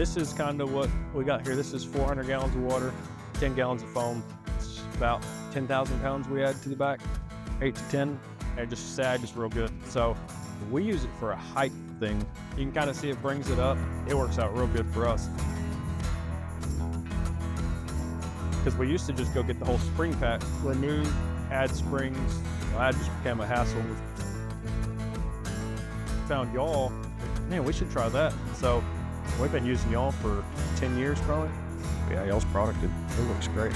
This is kind of what we got here. This is 400 gallons of water, 10 gallons of foam. It's about 10,000 pounds we add to the back, 8 to 10, and just sag is real good. So we use it for a height thing. You can kind of see it brings it up. It works out real good for us. Because we used to just go get the whole spring pack, remove, add springs. Well, that just became a hassle. Found y'all, man, we should try that. So we've been using y'all for 10 years probably. Yeah, y'all's product, it looks great.